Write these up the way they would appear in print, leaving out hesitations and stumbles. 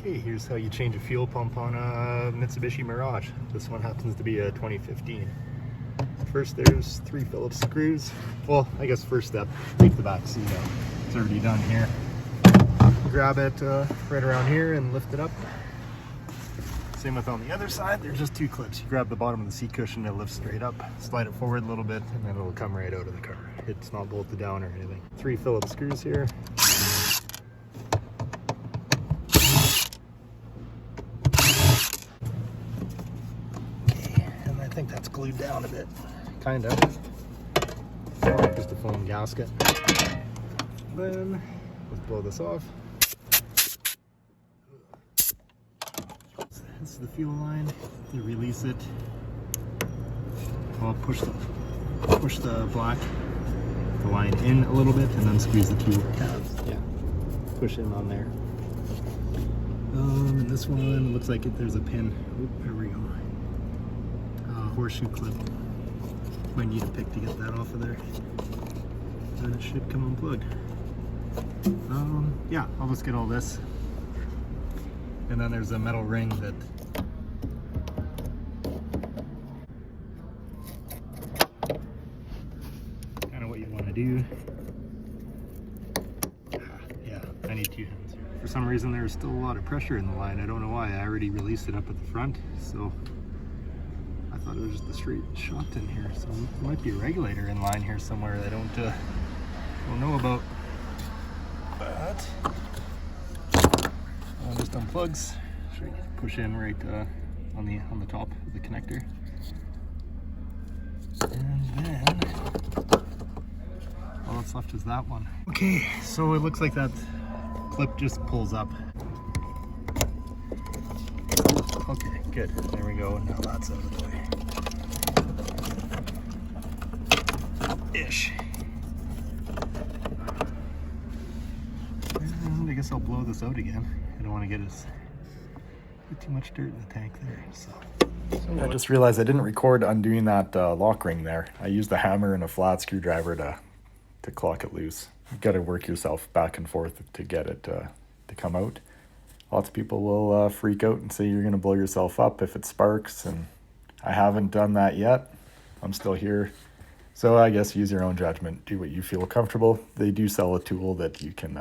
Okay, here's how you change a fuel pump on a Mitsubishi Mirage. This one happens to be a 2015. First, there's 3 Phillips screws. Well, I guess first step, take the back seat out. It's already done here. Grab it right around here and lift it up. Same with on the other side, there's just 2 clips. You grab the bottom of the seat cushion, it lifts straight up, slide it forward a little bit, and then it'll come right out of the car. It's not bolted down or anything. 3 Phillips screws here. I think that's glued down a bit, kind of. Just a foam gasket. Then let's blow this off. This is the fuel line. You release it. I'll push the line in a little bit, and then squeeze the 2 tabs. Yeah, push in on there. And this one looks like there's a pin. Oop, there we go. Horseshoe clip. Might need a pick to get that off of there. Then it should come unplugged. Yeah, I'll just get all this. And then there's a metal ring that kind of what you want to do. Yeah, I need 2 hands. For some reason there's still a lot of pressure in the line. I don't know why. I already released it up at the front, so I thought it was just a straight shot in here, so there might be a regulator in line here somewhere that I don't know about. But just unplugs. Should push in right on the top of the connector, and then all that's left is that one. Okay, so it looks like that clip just pulls up. Okay, good. There we go. Now that's out of the way. Ish. And I guess I'll blow this out again. I don't want to get too much dirt in the tank there. So I just realized I didn't record undoing that lock ring there. I used a hammer and a flat screwdriver to clock it loose. You've got to work yourself back and forth to get it to come out. Lots of people will freak out and say you're going to blow yourself up if it sparks, and I haven't done that yet. I'm still here. So I guess use your own judgment. Do what you feel comfortable. They do sell a tool that you can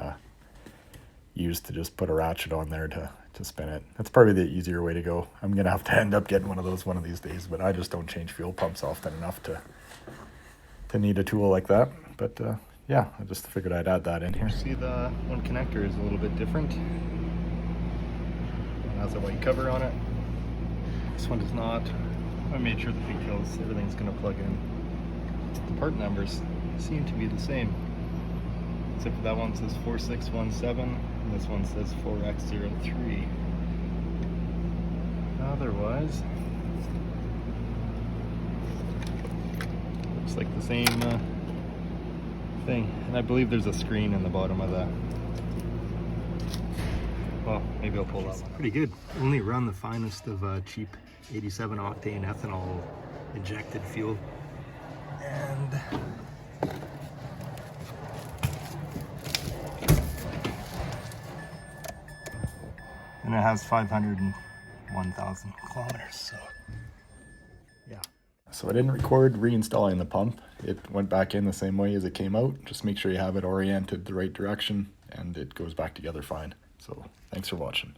use to just put a ratchet on there to spin it. That's probably the easier way to go. I'm going to have to end up getting one of those one of these days, but I just don't change fuel pumps often enough to need a tool like that. But yeah, I just figured I'd add that in here. See, the one connector is a little bit different. Has a white cover on it. This one does not. I made sure the pigtails, everything's going to plug in. The part numbers seem to be the same, except for that one says 4617 and this one says 4X03. Otherwise, looks like the same thing. And I believe there's a screen in the bottom of that. Well, maybe I'll pull that one. Pretty good. Only run the finest of cheap 87 octane ethanol injected fuel. And it has 501,000 kilometers, so yeah. So I didn't record reinstalling the pump. It went back in the same way as it came out. Just make sure you have it oriented the right direction and it goes back together fine. So thanks for watching.